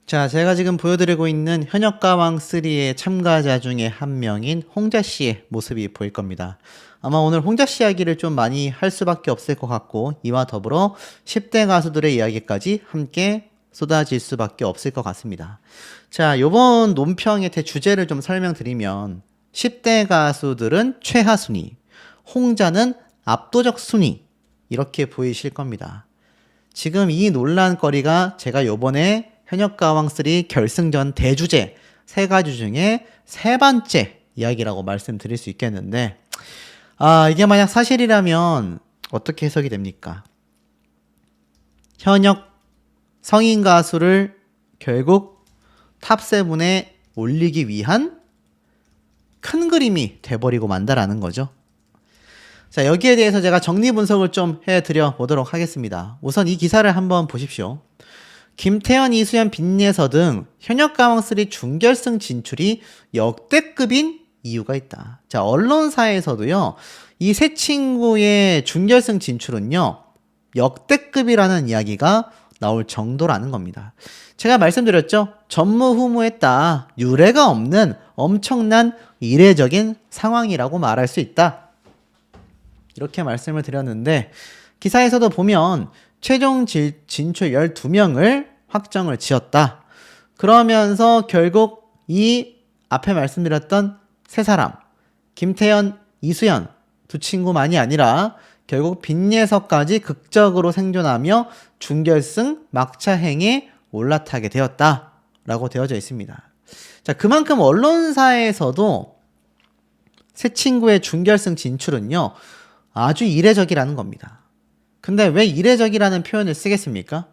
자, 제가 지금 보여드리고 있는 현역가왕 3의 참가자 중에 한 명인 홍자 씨의 모습이 보일 겁니다. 아마 오늘 홍자 씨 이야기를 좀 많이 할 수밖에 없을 것 같고, 이와 더불어 10대 가수들의 이야기까지 함께 쏟아질 수밖에 없을 것 같습니다. 자, 요번 논평의 대주제를 좀 설명드리면 10대 가수들은 최하 순위, 홍자는 압도적 순위, 이렇게 보이실 겁니다. 지금 이 논란거리가 제가 요번에 현역가왕3 결승전 대주제 세 가지 중에 세 번째 이야기라고 말씀드릴 수 있겠는데, 이게 만약 사실이라면 어떻게 해석이 됩니까? 현역 성인 가수를 결국 탑7에 올리기 위한 큰 그림이 돼버리고 만다라는 거죠. 자, 여기에 대해서 제가 정리 분석을 좀 해드려 보도록 하겠습니다. 우선 이 기사를 한번 보십시오. 김태현, 이수연, 빈예서 등 현역가왕3 준결승 진출이 역대급인 이유가 있다. 자, 언론사에서도요, 이 세 친구의 준결승 진출은요, 역대급이라는 이야기가 나올 정도라는 겁니다. 제가 말씀드렸죠? 전무후무했다. 유례가 없는 엄청난 이례적인 상황이라고 말할 수 있다. 이렇게 말씀을 드렸는데, 기사에서도 보면 최종 진출 12명을 확정을 지었다. 그러면서 결국 이 앞에 말씀드렸던 세 사람, 김태현, 이수연 두 친구만이 아니라 결국 빈예서까지 극적으로 생존하며 준결승 막차행에 올라타게 되었다라고 되어져 있습니다. 자, 그만큼 언론사에서도 세 친구의 준결승 진출은요, 아주 이례적이라는 겁니다. 근데 왜 이례적이라는 표현을 쓰겠습니까?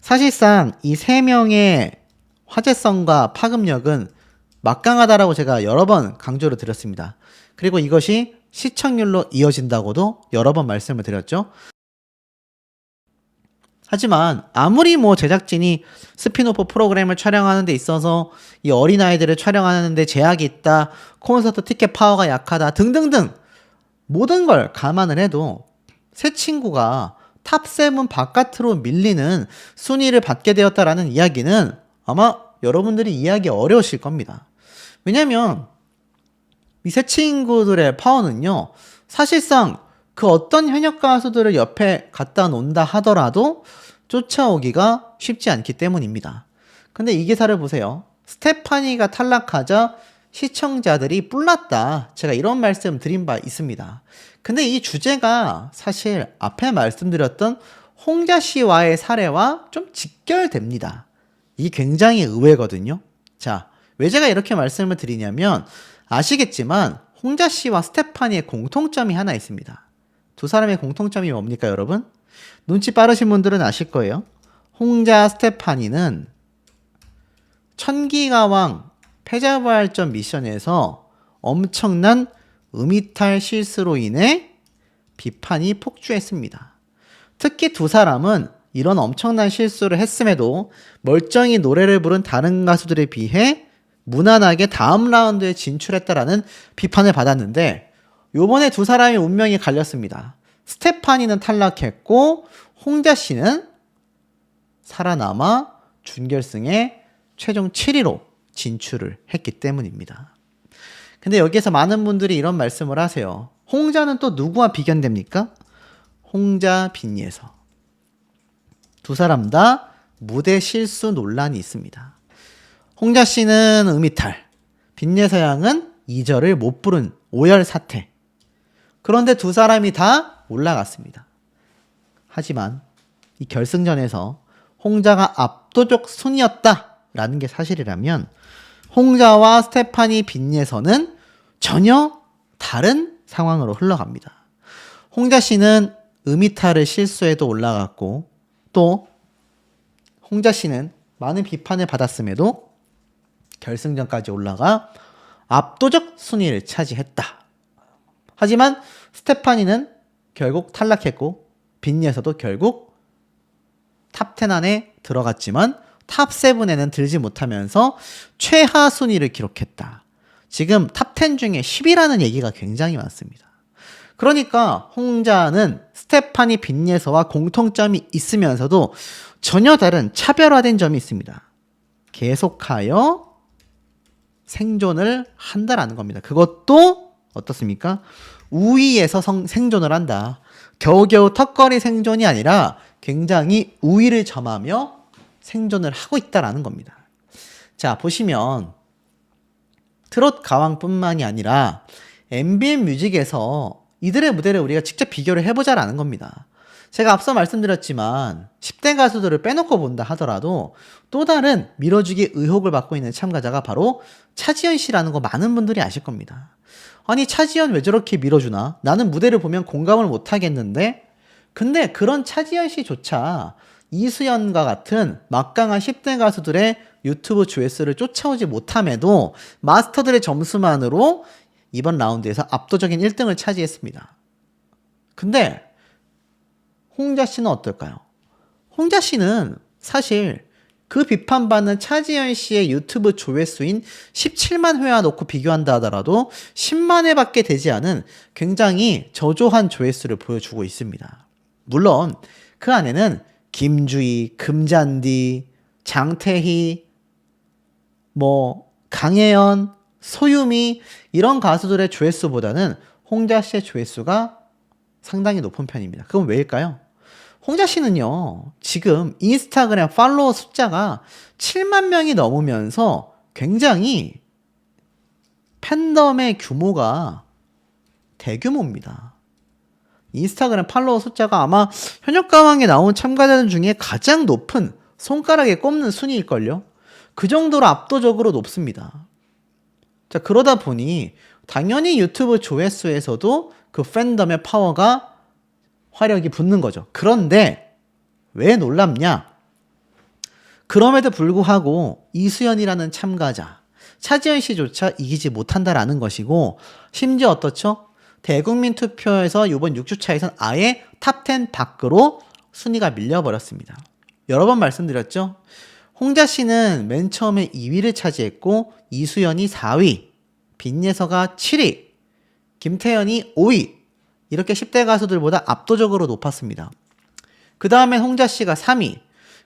사실상 이 세 명의 화제성과 파급력은 막강하다라고 제가 여러 번 강조를 드렸습니다. 그리고 이것이 시청률로 이어진다고도 여러 번 말씀을 드렸죠. 하지만 아무리 제작진이 스피노프 프로그램을 촬영하는 데 있어서 이 어린아이들을 촬영하는 데 제약이 있다, 콘서트 티켓 파워가 약하다 등등등 모든 걸 감안을 해도 세 친구가 탑7 바깥으로 밀리는 순위를 받게 되었다라는 이야기는 아마 여러분들이 이해하기 어려우실 겁니다. 왜냐면 이 세 친구들의 파워는요, 사실상 그 어떤 현역 가수들을 옆에 갖다 놓는다 하더라도 쫓아오기가 쉽지 않기 때문입니다. 근데 이 기사를 보세요. 스테파니가 탈락하자 시청자들이 뿔났다. 제가 이런 말씀 드린 바 있습니다. 근데 이 주제가 사실 앞에 말씀드렸던 홍자 씨와의 사례와 좀 직결됩니다. 이게 굉장히 의외거든요. 자, 왜 제가 이렇게 말씀을 드리냐면 아시겠지만 홍자 씨와 스테파니의 공통점이 하나 있습니다. 두 사람의 공통점이 뭡니까, 여러분? 눈치 빠르신 분들은 아실 거예요. 홍자, 스테파니는 천기가왕 패자부활전 미션에서 엄청난 음이탈 실수로 인해 비판이 폭주했습니다. 특히 두 사람은 이런 엄청난 실수를 했음에도 멀쩡히 노래를 부른 다른 가수들에 비해 무난하게 다음 라운드에 진출했다라는 비판을 받았는데, 요번에 두 사람의 운명이 갈렸습니다. 스테파니는 탈락했고 홍자 씨는 살아남아 준결승에 최종 7위로 진출을 했기 때문입니다. 근데 여기에서 많은 분들이 이런 말씀을 하세요. 홍자는 또 누구와 비견됩니까? 홍자, 빈예서. 두 사람 다 무대 실수 논란이 있습니다. 홍자 씨는 음이탈, 빈예서 양은 2절을 못 부른 오열 사태. 그런데 두 사람이 다 올라갔습니다. 하지만 이 결승전에서 홍자가 압도적 순위였다라는 게 사실이라면 홍자와 스테파니, 빈예서는 전혀 다른 상황으로 흘러갑니다. 홍자 씨는 음이탈을 실수해도 올라갔고, 또 홍자 씨는 많은 비판을 받았음에도 결승전까지 올라가 압도적 순위를 차지했다. 하지만 스테파니는 결국 탈락했고 빈예서도 결국 탑10 안에 들어갔지만 탑7에는 들지 못하면서 최하 순위를 기록했다. 지금 탑10 중에 10위라는 얘기가 굉장히 많습니다. 그러니까 홍자는 스테파니, 빈예서와 공통점이 있으면서도 전혀 다른 차별화된 점이 있습니다. 계속하여 생존을 한다라는 겁니다. 그것도 어떻습니까? 우위에서 생존을 한다. 겨우겨우 턱걸이 생존이 아니라 굉장히 우위를 점하며 생존을 하고 있다라는 겁니다. 자, 보시면 트롯 가왕뿐만이 아니라 MBN 뮤직에서 이들의 무대를 우리가 직접 비교를 해보자라는 겁니다. 제가 앞서 말씀드렸지만 10대 가수들을 빼놓고 본다 하더라도 또 다른 밀어주기 의혹을 받고 있는 참가자가 바로 차지연 씨라는 거 많은 분들이 아실 겁니다. 아니, 차지연 왜 저렇게 밀어주나? 나는 무대를 보면 공감을 못 하겠는데? 근데 그런 차지연 씨조차 이수연과 같은 막강한 10대 가수들의 유튜브 조회수를 쫓아오지 못함에도 마스터들의 점수만으로 이번 라운드에서 압도적인 1등을 차지했습니다. 근데 홍자 씨는 어떨까요? 홍자 씨는 사실 그 비판받는 차지연 씨의 유튜브 조회수인 17만 회와 놓고 비교한다 하더라도 10만 회밖에 되지 않은 굉장히 저조한 조회수를 보여주고 있습니다. 물론 그 안에는 김주희, 금잔디, 장태희, 강혜연, 소유미 이런 가수들의 조회수보다는 홍자 씨의 조회수가 상당히 높은 편입니다. 그건 왜일까요? 홍자 씨는요, 지금 인스타그램 팔로워 숫자가 7만 명이 넘으면서 굉장히 팬덤의 규모가 대규모입니다. 인스타그램 팔로워 숫자가 아마 현역가왕에 나온 참가자들 중에 가장 높은 손가락에 꼽는 순위일걸요? 그 정도로 압도적으로 높습니다. 자, 그러다 보니 당연히 유튜브 조회수에서도 그 팬덤의 파워가 화력이 붙는 거죠. 그런데 왜 놀랍냐? 그럼에도 불구하고 이수연이라는 참가자, 차지연 씨조차 이기지 못한다라는 것이고, 심지어 어떻죠? 대국민 투표에서 이번 6주차에선 아예 탑10 밖으로 순위가 밀려버렸습니다. 여러 번 말씀드렸죠? 홍자 씨는 맨 처음에 2위를 차지했고 이수연이 4위, 빈예서가 7위, 김태현이 5위, 이렇게 10대 가수들보다 압도적으로 높았습니다. 그 다음에 홍자 씨가 3위,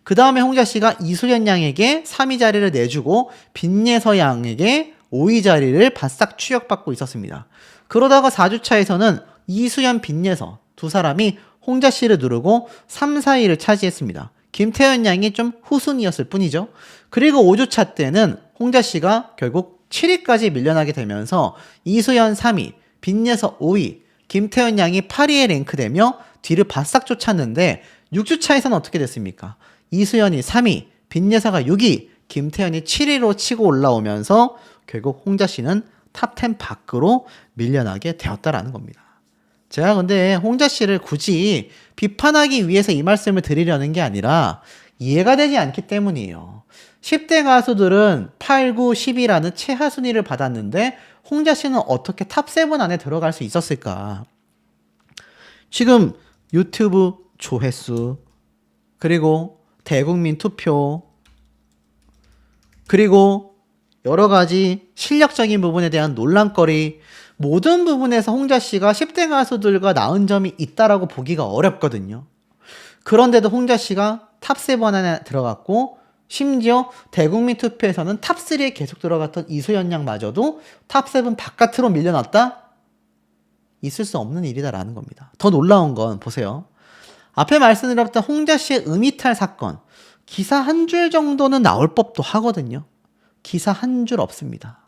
그 다음에 홍자 씨가 이수연 양에게 3위 자리를 내주고 빈예서 양에게 5위 자리를 바싹 추격받고 있었습니다. 그러다가 4주차에서는 이수연, 빈예서 두 사람이 홍자 씨를 누르고 3, 4위를 차지했습니다. 김태현 양이 좀 후순위였을 뿐이죠. 그리고 5주차 때는 홍자 씨가 결국 7위까지 밀려나게 되면서 이수연 3위, 빈예서 5위, 김태현 양이 8위에 랭크되며 뒤를 바싹 쫓았는데 6주차에서는 어떻게 됐습니까? 이수연이 3위, 빈예서가 6위, 김태현이 7위로 치고 올라오면서 결국 홍자 씨는 탑10 밖으로 밀려나게 되었다라는 겁니다. 제가 근데 홍자 씨를 굳이 비판하기 위해서 이 말씀을 드리려는 게 아니라 이해가 되지 않기 때문이에요. 10대 가수들은 8, 9, 10이라는 최하 순위를 받았는데 홍자 씨는 어떻게 탑7 안에 들어갈 수 있었을까? 지금 유튜브 조회수, 그리고 대국민 투표, 그리고 여러 가지 실력적인 부분에 대한 논란거리, 모든 부분에서 홍자 씨가 10대 가수들과 나은 점이 있다라고 보기가 어렵거든요. 그런데도 홍자 씨가 탑7 안에 들어갔고, 심지어 대국민 투표에서는 탑3에 계속 들어갔던 이수연 양마저도 탑7 바깥으로 밀려났다? 있을 수 없는 일이다라는 겁니다. 더 놀라운 건 보세요. 앞에 말씀드렸던 홍자 씨의 음이탈 사건, 기사 한 줄 정도는 나올 법도 하거든요. 기사 한 줄 없습니다.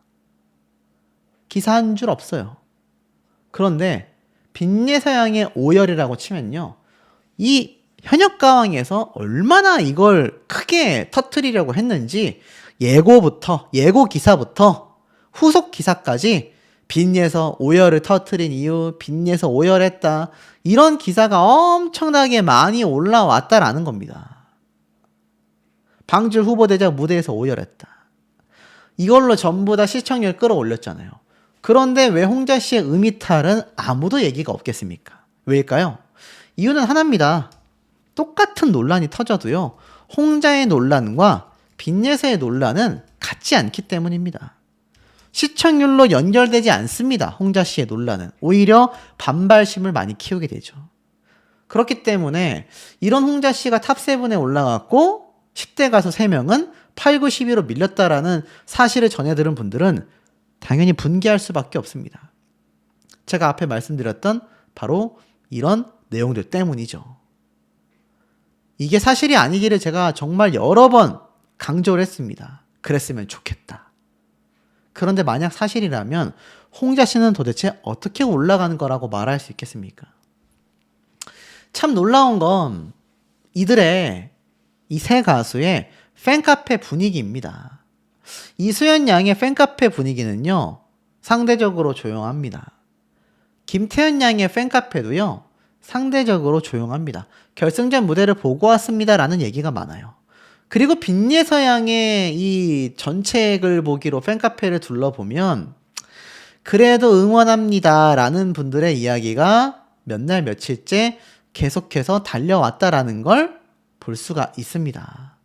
기사 한 줄 없어요. 그런데 빈예서 양의 오열이라고 치면요, 이 현역가왕에서 얼마나 이걸 크게 터뜨리려고 했는지 예고 기사부터 후속 기사까지 빈예서 오열을 터뜨린 이유, 빈예서 오열했다, 이런 기사가 엄청나게 많이 올라왔다라는 겁니다. 방줄 후보대장 무대에서 오열했다. 이걸로 전부 다 시청률 끌어올렸잖아요. 그런데 왜 홍자 씨의 음이탈은 아무도 얘기가 없겠습니까? 왜일까요? 이유는 하나입니다. 똑같은 논란이 터져도요, 홍자의 논란과 빈예서의 논란은 같지 않기 때문입니다. 시청률로 연결되지 않습니다. 홍자 씨의 논란은 오히려 반발심을 많이 키우게 되죠. 그렇기 때문에 이런 홍자 씨가 탑7에 올라갔고 10대 가수 3명은 8, 9, 12로 밀렸다라는 사실을 전해 들은 분들은 당연히 분개할 수밖에 없습니다. 제가 앞에 말씀드렸던 바로 이런 내용들 때문이죠. 이게 사실이 아니기를 제가 정말 여러 번 강조를 했습니다. 그랬으면 좋겠다. 그런데 만약 사실이라면 홍자 씨는 도대체 어떻게 올라가는 거라고 말할 수 있겠습니까? 참 놀라운 건 이들의 이 세 가수의 팬카페 분위기입니다. 이수연 양의 팬카페 분위기는요, 상대적으로 조용합니다. 김태현 양의 팬카페도요, 상대적으로 조용합니다. 결승전 무대를 보고 왔습니다라는 얘기가 많아요. 그리고 빈예서 양의 이 전책을 보기로 팬카페를 둘러보면 그래도 응원합니다라는 분들의 이야기가 몇 날 며칠째 계속해서 달려왔다라는 걸 볼 수가 있습니다.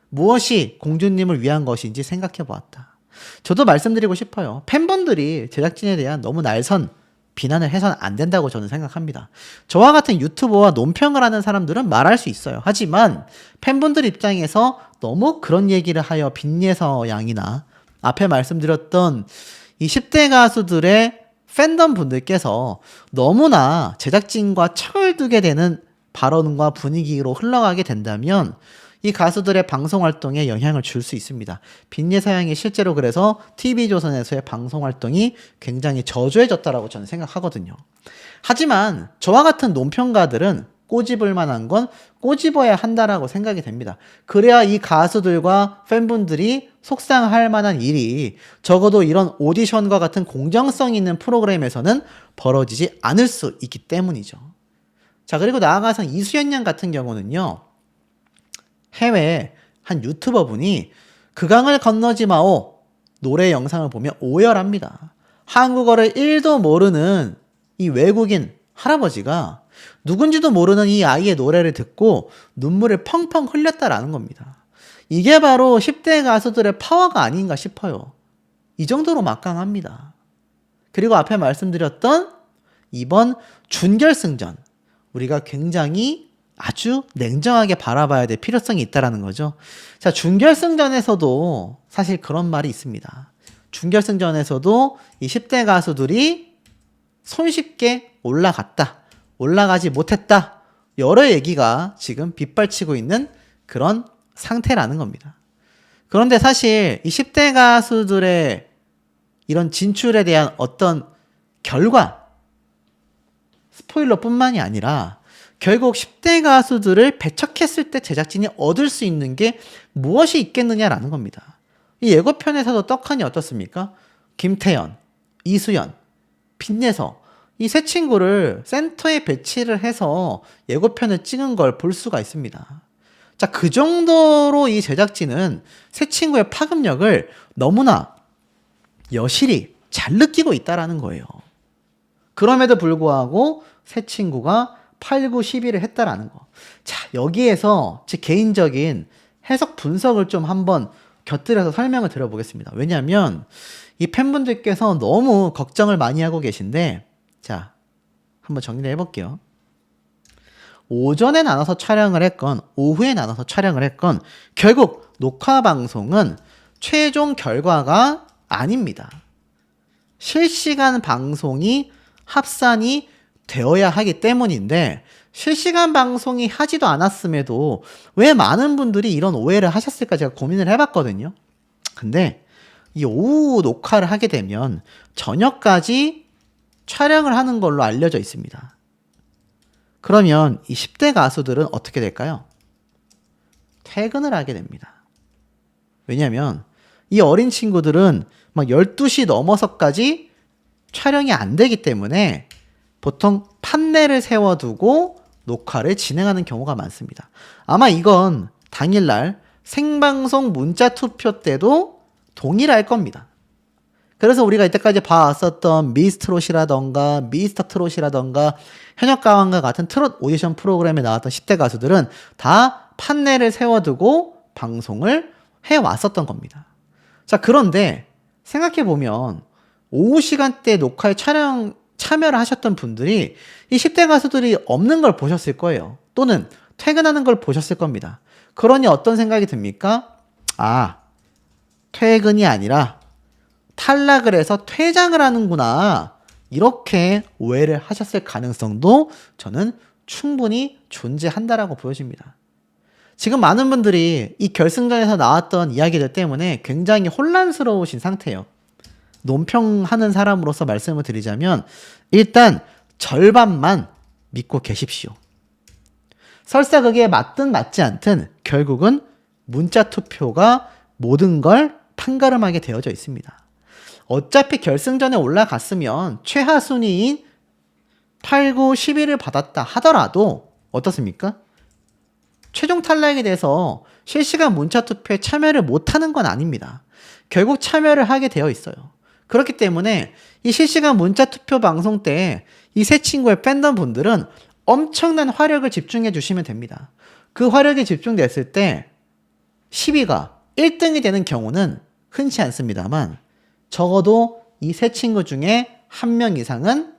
무엇이 공주님을 위한 것인지 생각해 보았다. 저도 말씀드리고 싶어요. 팬분들이 제작진에 대한 너무 날선 비난을 해서는 안 된다고 저는 생각합니다. 저와 같은 유튜버와 논평을 하는 사람들은 말할 수 있어요. 하지만 팬분들 입장에서 너무 그런 얘기를 하여 빈예서 양이나 앞에 말씀드렸던 이 10대 가수들의 팬덤 분들께서 너무나 제작진과 척을 두게 되는 발언과 분위기로 흘러가게 된다면 이 가수들의 방송 활동에 영향을 줄 수 있습니다. 빈예서 양이 실제로 그래서 TV조선에서의 방송 활동이 굉장히 저조해졌다라고 저는 생각하거든요. 하지만 저와 같은 논평가들은 꼬집을 만한 건 꼬집어야 한다라고 생각이 됩니다. 그래야 이 가수들과 팬분들이 속상할 만한 일이 적어도 이런 오디션과 같은 공정성 있는 프로그램에서는 벌어지지 않을 수 있기 때문이죠. 자, 그리고 나아가서 이수연 양 같은 경우는요, 해외 한 유튜버 분이 그강을 건너지 마오 노래 영상을 보면 오열합니다. 한국어를 1도 모르는 이 외국인 할아버지가 누군지도 모르는 이 아이의 노래를 듣고 눈물을 펑펑 흘렸다라는 겁니다. 이게 바로 10대 가수들의 파워가 아닌가 싶어요. 이 정도로 막강합니다. 그리고 앞에 말씀드렸던 이번 준결승전, 우리가 굉장히 아주 냉정하게 바라봐야 될 필요성이 있다는 거죠. 자, 준결승전에서도 사실 그런 말이 있습니다. 준결승전에서도 이 10대 가수들이 손쉽게 올라가지 못했다. 여러 얘기가 지금 빗발치고 있는 그런 상태라는 겁니다. 그런데 사실 이 10대 가수들의 이런 진출에 대한 어떤 결과, 스포일러뿐만이 아니라 결국 10대 가수들을 배척했을 때 제작진이 얻을 수 있는 게 무엇이 있겠느냐라는 겁니다. 이 예고편에서도 떡하니 어떻습니까? 김태연, 이수연, 빈예서 이 세 친구를 센터에 배치를 해서 예고편을 찍은 걸 볼 수가 있습니다. 자, 그 정도로 이 제작진은 세 친구의 파급력을 너무나 여실히 잘 느끼고 있다라는 거예요. 그럼에도 불구하고 세 친구가 8, 9, 10위를 했다라는 거. 자, 여기에서 제 개인적인 해석 분석을 좀 한번 곁들여서 설명을 드려보겠습니다. 왜냐하면 이 팬분들께서 너무 걱정을 많이 하고 계신데, 자, 한번 정리를 해볼게요. 오전에 나눠서 촬영을 했건 오후에 나눠서 촬영을 했건 결국 녹화 방송은 최종 결과가 아닙니다. 실시간 방송이 합산이 되어야 하기 때문인데 실시간 방송이 하지도 않았음에도 왜 많은 분들이 이런 오해를 하셨을까 제가 고민을 해봤거든요. 근데 이 오후 녹화를 하게 되면 저녁까지 촬영을 하는 걸로 알려져 있습니다. 그러면 이 10대 가수들은 어떻게 될까요? 퇴근을 하게 됩니다. 왜냐하면 이 어린 친구들은 막 12시 넘어서까지 촬영이 안 되기 때문에 보통 판넬을 세워두고 녹화를 진행하는 경우가 많습니다. 아마 이건 당일날 생방송 문자 투표 때도 동일할 겁니다. 그래서 우리가 이때까지 봐왔었던 미스트롯이라던가 미스터트롯이라던가 현역가왕과 같은 트롯 오디션 프로그램에 나왔던 10대 가수들은 다 판넬을 세워두고 방송을 해왔었던 겁니다. 자, 그런데 생각해보면 오후 시간대 녹화에 참여를 하셨던 분들이 이 10대 가수들이 없는 걸 보셨을 거예요. 또는 퇴근하는 걸 보셨을 겁니다. 그러니 어떤 생각이 듭니까? 아, 퇴근이 아니라 탈락을 해서 퇴장을 하는구나. 이렇게 오해를 하셨을 가능성도 저는 충분히 존재한다라고 보여집니다. 지금 많은 분들이 이 결승전에서 나왔던 이야기들 때문에 굉장히 혼란스러우신 상태예요. 논평하는 사람으로서 말씀을 드리자면 일단 절반만 믿고 계십시오. 설사 그게 맞든 맞지 않든 결국은 문자 투표가 모든 걸 판가름하게 되어져 있습니다. 어차피 결승전에 올라갔으면 최하 순위인 8, 9, 10위를 받았다 하더라도 어떻습니까? 최종 탈락에 대해서 실시간 문자 투표에 참여를 못하는 건 아닙니다. 결국 참여를 하게 되어 있어요. 그렇기 때문에 이 실시간 문자 투표 방송 때 이 세 친구의 팬덤 분들은 엄청난 화력을 집중해 주시면 됩니다. 그 화력이 집중됐을 때 10위가 1등이 되는 경우는 흔치 않습니다만 적어도 이 세 친구 중에 한 명 이상은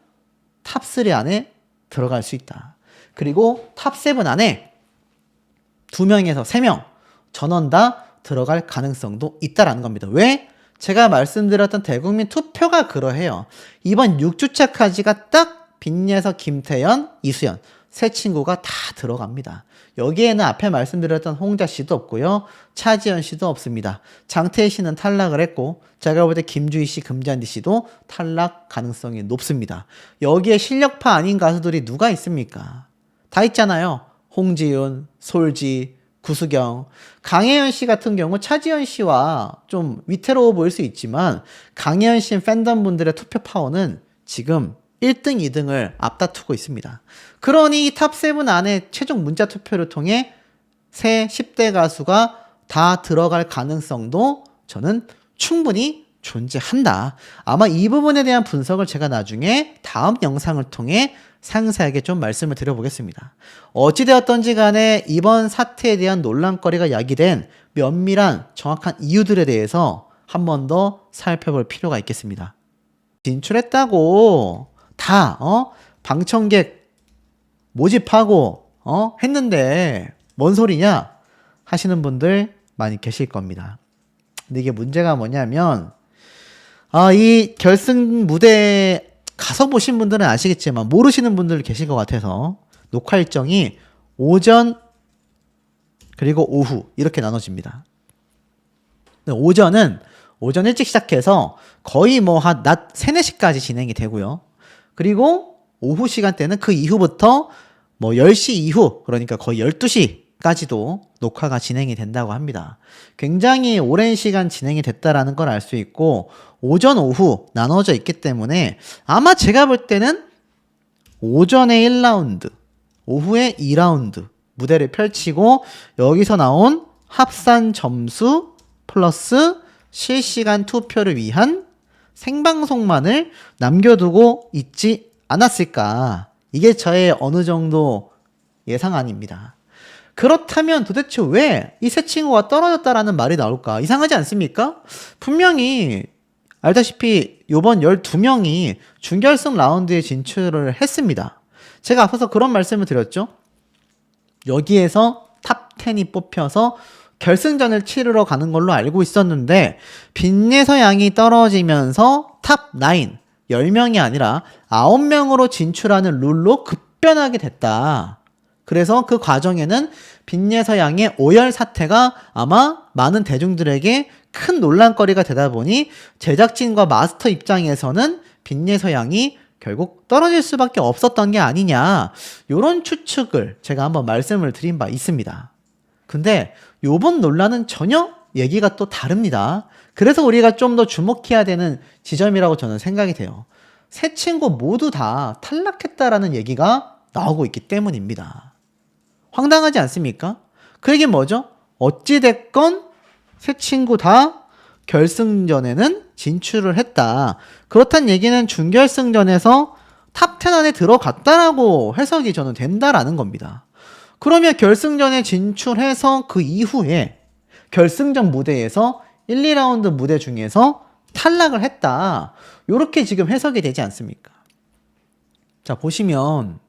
탑3 안에 들어갈 수 있다. 그리고 탑7 안에 2명에서 3명 전원 다 들어갈 가능성도 있다라는 겁니다. 왜? 제가 말씀드렸던 대국민 투표가 그러해요. 이번 6주차까지가 딱 빈예서, 김태현, 이수연 세 친구가 다 들어갑니다. 여기에는 앞에 말씀드렸던 홍자 씨도 없고요. 차지연 씨도 없습니다. 장태희 씨는 탈락을 했고 제가 볼 때 김주희 씨, 금잔디 씨도 탈락 가능성이 높습니다. 여기에 실력파 아닌 가수들이 누가 있습니까? 다 있잖아요. 홍지윤, 솔지, 구수경, 강혜연 씨 같은 경우 차지연 씨와 좀 위태로워 보일 수 있지만 강혜연 씨 팬덤 분들의 투표 파워는 지금 1등, 2등을 앞다투고 있습니다. 그러니 탑7 안에 최종 문자 투표를 통해 새 10대 가수가 다 들어갈 가능성도 저는 충분히 존재한다. 아마 이 부분에 대한 분석을 제가 나중에 다음 영상을 통해 상세하게 좀 말씀을 드려보겠습니다. 어찌되었던지 간에 이번 사태에 대한 논란거리가 야기된 면밀한 정확한 이유들에 대해서 한 번 더 살펴볼 필요가 있겠습니다. 진출했다고 다 방청객 모집하고 했는데 뭔 소리냐 하시는 분들 많이 계실 겁니다. 근데 이게 문제가 뭐냐면 이 결승 무대에 가서 보신 분들은 아시겠지만 모르시는 분들 계실 것 같아서 녹화 일정이 오전 그리고 오후 이렇게 나눠집니다. 오전은 오전 일찍 시작해서 거의 뭐 한 낮 3, 4시까지 진행이 되고요. 그리고 오후 시간대는 그 이후부터 뭐 10시 이후 그러니까 거의 12시까지도 녹화가 진행이 된다고 합니다. 굉장히 오랜 시간 진행이 됐다라는 걸 알 수 있고 오전, 오후 나눠져 있기 때문에 아마 제가 볼 때는 오전에 1라운드, 오후에 2라운드 무대를 펼치고 여기서 나온 합산 점수 플러스 실시간 투표를 위한 생방송만을 남겨두고 있지 않았을까. 이게 저의 어느 정도 예상안입니다. 그렇다면 도대체 왜 이 세 친구가 떨어졌다라는 말이 나올까? 이상하지 않습니까? 분명히 알다시피 요번 12명이 준결승 라운드에 진출을 했습니다. 제가 앞서서 그런 말씀을 드렸죠. 여기에서 탑10이 뽑혀서 결승전을 치르러 가는 걸로 알고 있었는데 빈예서 양이 떨어지면서 탑9 10명이 아니라 9명으로 진출하는 룰로 급변하게 됐다. 그래서 그 과정에는 빈예서 양의 오열 사태가 아마 많은 대중들에게 큰 논란거리가 되다 보니 제작진과 마스터 입장에서는 빈예서 양이 결국 떨어질 수밖에 없었던 게 아니냐 이런 추측을 제가 한번 말씀을 드린 바 있습니다. 근데 요번 논란은 전혀 얘기가 또 다릅니다. 그래서 우리가 좀 더 주목해야 되는 지점이라고 저는 생각이 돼요. 세 친구 모두 다 탈락했다라는 얘기가 나오고 있기 때문입니다. 황당하지 않습니까? 그 얘기는 뭐죠? 어찌됐건 세 친구 다 결승전에는 진출을 했다. 그렇단 얘기는 준결승전에서 탑10 안에 들어갔다라고 해석이 저는 된다라는 겁니다. 그러면 결승전에 진출해서 그 이후에 결승전 무대에서 1, 2라운드 무대 중에서 탈락을 했다. 이렇게 지금 해석이 되지 않습니까? 자, 보시면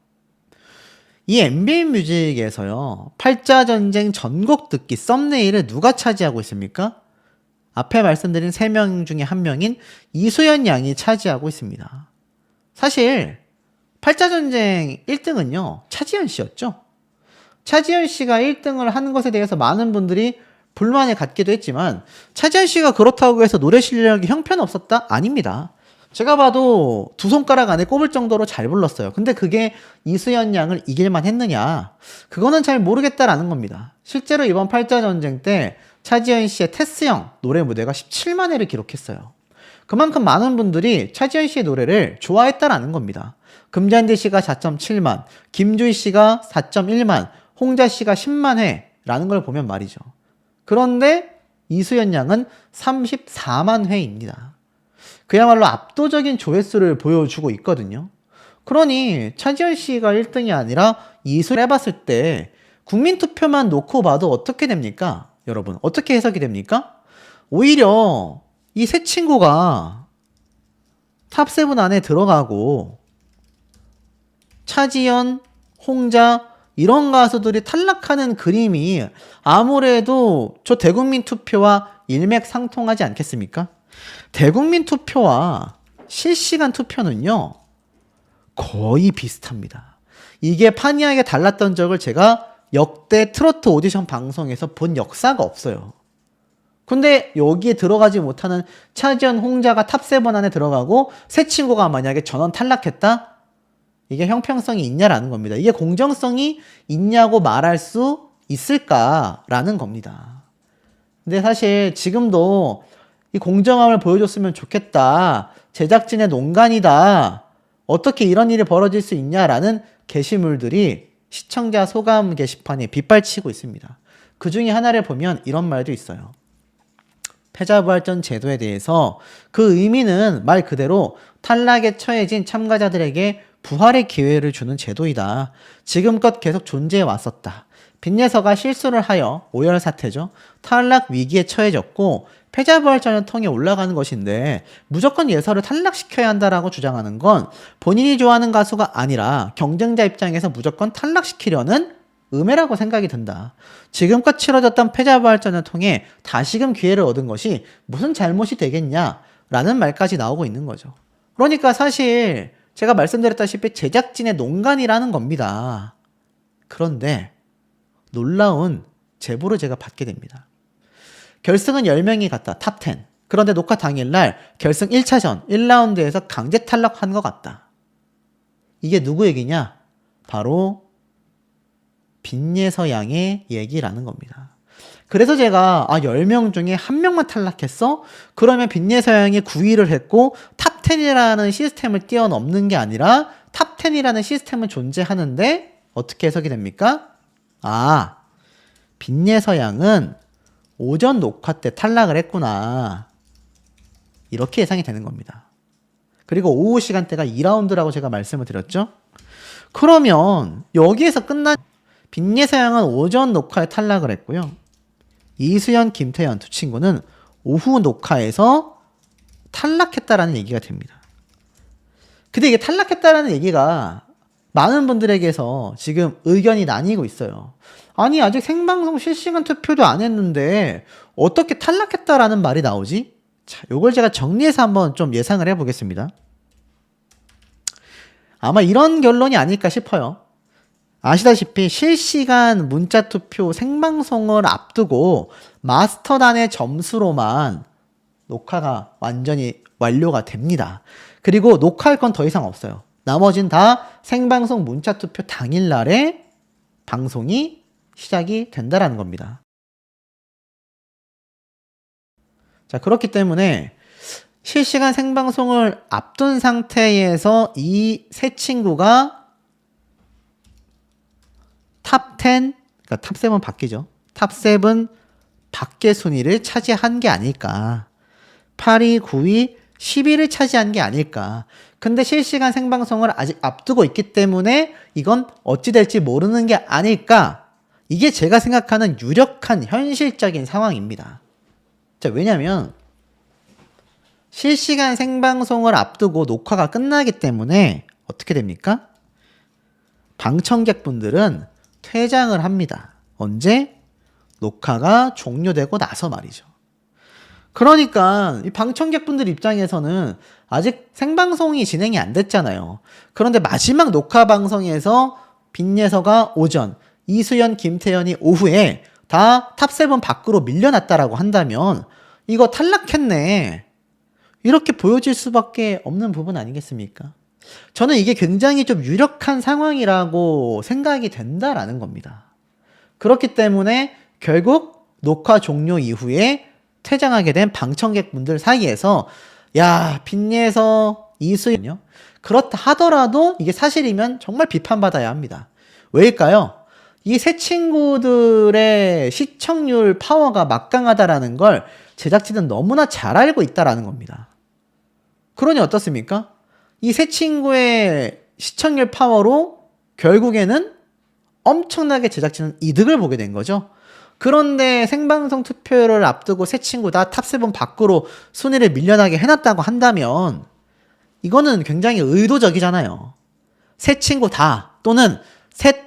이 NBA 뮤직에서요, 팔자전쟁 전곡 듣기 썸네일을 누가 차지하고 있습니까? 앞에 말씀드린 3명 중에 1명인 이수연 양이 차지하고 있습니다. 사실 팔자전쟁 1등은요, 차지연 씨였죠. 차지연 씨가 1등을 하는 것에 대해서 많은 분들이 불만을 갖기도 했지만, 차지연 씨가 그렇다고 해서 노래 실력이 형편없었다? 아닙니다. 제가 봐도 2손가락 안에 꼽을 정도로 잘 불렀어요. 근데 그게 이수연 양을 이길만 했느냐? 그거는 잘 모르겠다라는 겁니다. 실제로 이번 팔자전쟁 때 차지연 씨의 테스형 노래 무대가 17만 회를 기록했어요. 그만큼 많은 분들이 차지연 씨의 노래를 좋아했다라는 겁니다. 금잔디 씨가 4.7만, 김주희 씨가 4.1만, 홍자 씨가 10만 회라는 걸 보면 말이죠. 그런데 이수연 양은 34만 회입니다. 그야말로 압도적인 조회수를 보여주고 있거든요. 그러니 차지연 씨가 1등이 아니라 이수를 해봤을 때 국민투표만 놓고 봐도 어떻게 됩니까? 여러분, 어떻게 해석이 됩니까? 오히려 이 세 친구가 탑7 안에 들어가고 차지연, 홍자 이런 가수들이 탈락하는 그림이 아무래도 저 대국민 투표와 일맥상통하지 않겠습니까? 대국민 투표와 실시간 투표는요, 거의 비슷합니다. 이게 판이하게 달랐던 적을 제가 역대 트로트 오디션 방송에서 본 역사가 없어요. 근데 여기에 들어가지 못하는 차지연, 홍자가 탑7 안에 들어가고 새 친구가 만약에 전원 탈락했다? 이게 형평성이 있냐라는 겁니다. 이게 공정성이 있냐고 말할 수 있을까라는 겁니다. 근데 사실 지금도 이 공정함을 보여줬으면 좋겠다. 제작진의 농간이다. 어떻게 이런 일이 벌어질 수 있냐라는 게시물들이 시청자 소감 게시판에 빗발치고 있습니다. 그 중에 하나를 보면 이런 말도 있어요. 패자부활전 제도에 대해서 그 의미는 말 그대로 탈락에 처해진 참가자들에게 부활의 기회를 주는 제도이다. 지금껏 계속 존재해 왔었다. 빈예서가 실수를 하여 오열 사태죠. 탈락 위기에 처해졌고 패자부활전을 통해 올라가는 것인데 무조건 예서를 탈락시켜야 한다라고 주장하는 건 본인이 좋아하는 가수가 아니라 경쟁자 입장에서 무조건 탈락시키려는 음해라고 생각이 든다. 지금껏 치러졌던 패자부활전을 통해 다시금 기회를 얻은 것이 무슨 잘못이 되겠냐라는 말까지 나오고 있는 거죠. 그러니까 사실 제가 말씀드렸다시피 제작진의 농간이라는 겁니다. 그런데 놀라운 제보를 제가 받게 됩니다. 결승은 10명이 갔다. 탑10. 그런데 녹화 당일날 결승 1차전 1라운드에서 강제 탈락한 것 같다. 이게 누구 얘기냐? 바로 빈예서 양의 얘기라는 겁니다. 그래서 제가 10명 중에 1명만 탈락했어? 그러면 빈예서 양이 9위를 했고 탑10이라는 시스템을 뛰어넘는 게 아니라 탑10이라는 시스템은 존재하는데 어떻게 해석이 됩니까? 빈예서 양은 오전 녹화 때 탈락을 했구나. 이렇게 예상이 되는 겁니다. 그리고 오후 시간대가 2라운드라고 제가 말씀을 드렸죠? 그러면 여기에서 끝난 빈예서 양은 오전 녹화에 탈락을 했고요. 이수연, 김태현 두 친구는 오후 녹화에서 탈락했다라는 얘기가 됩니다. 근데 이게 탈락했다라는 얘기가 많은 분들에게서 지금 의견이 나뉘고 있어요. 아니, 아직 생방송 실시간 투표도 안 했는데 어떻게 탈락했다라는 말이 나오지? 자, 요걸 제가 정리해서 한번 좀 예상을 해보겠습니다. 아마 이런 결론이 아닐까 싶어요. 아시다시피 실시간 문자투표 생방송을 앞두고 마스터단의 점수로만 녹화가 완전히 완료가 됩니다. 그리고 녹화할 건 더 이상 없어요. 나머진 다 생방송 문자투표 당일날에 방송이 시작이 된다라는 겁니다. 자, 그렇기 때문에 실시간 생방송을 앞둔 상태에서 이 세 친구가 탑10, 그러니까 탑7 바뀌죠. 탑7 밖의 순위를 차지한 게 아닐까. 8위, 9위, 10위를 차지한 게 아닐까. 근데 실시간 생방송을 아직 앞두고 있기 때문에 이건 어찌 될지 모르는 게 아닐까. 이게 제가 생각하는 유력한 현실적인 상황입니다. 자, 왜냐면 실시간 생방송을 앞두고 녹화가 끝나기 때문에 어떻게 됩니까? 방청객분들은 퇴장을 합니다. 언제? 녹화가 종료되고 나서 말이죠. 그러니까 이 방청객분들 입장에서는 아직 생방송이 진행이 안 됐잖아요. 그런데 마지막 녹화 방송에서 빈예서가 오전, 이수연, 김태현이 오후에 다 탑7 밖으로 밀려났다라고 한다면 이거 탈락했네. 이렇게 보여질 수밖에 없는 부분 아니겠습니까? 저는 이게 굉장히 좀 유력한 상황이라고 생각이 된다라는 겁니다. 그렇기 때문에 결국 녹화 종료 이후에 퇴장하게 된 방청객분들 사이에서 야, 빈예서, 이수연요? 그렇다 하더라도 이게 사실이면 정말 비판받아야 합니다. 왜일까요? 이 세 친구들의 시청률 파워가 막강하다라는 걸 제작진은 너무나 잘 알고 있다라는 겁니다. 그러니 어떻습니까? 이 세 친구의 시청률 파워로 결국에는 엄청나게 제작진은 이득을 보게 된 거죠. 그런데 생방송 투표를 앞두고 세 친구 다 탑7 밖으로 순위를 밀려나게 해놨다고 한다면 이거는 굉장히 의도적이잖아요. 세 친구 다 또는 셋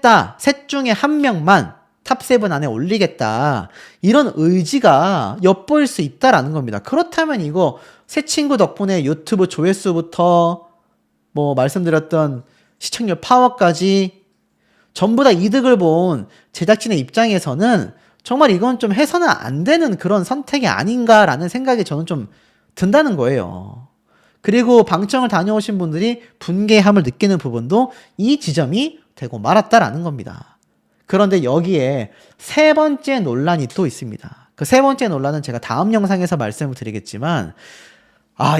중에 한 명만 탑7 안에 올리겠다. 이런 의지가 엿보일 수 있다라는 겁니다. 그렇다면 이거 세 친구 덕분에 유튜브 조회수부터 뭐 말씀드렸던 시청률 파워까지 전부 다 이득을 본 제작진의 입장에서는 정말 이건 좀 해서는 안 되는 그런 선택이 아닌가라는 생각이 저는 좀 든다는 거예요. 그리고 방청을 다녀오신 분들이 분개함을 느끼는 부분도 이 지점이 되고 말았다라는 겁니다. 그런데 여기에 세 번째 논란이 또 있습니다. 그 세 번째 논란은 제가 다음 영상에서 말씀을 드리겠지만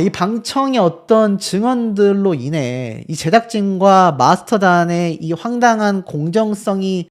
이 방청의 어떤 증언들로 인해 이 제작진과 마스터단의 이 황당한 공정성이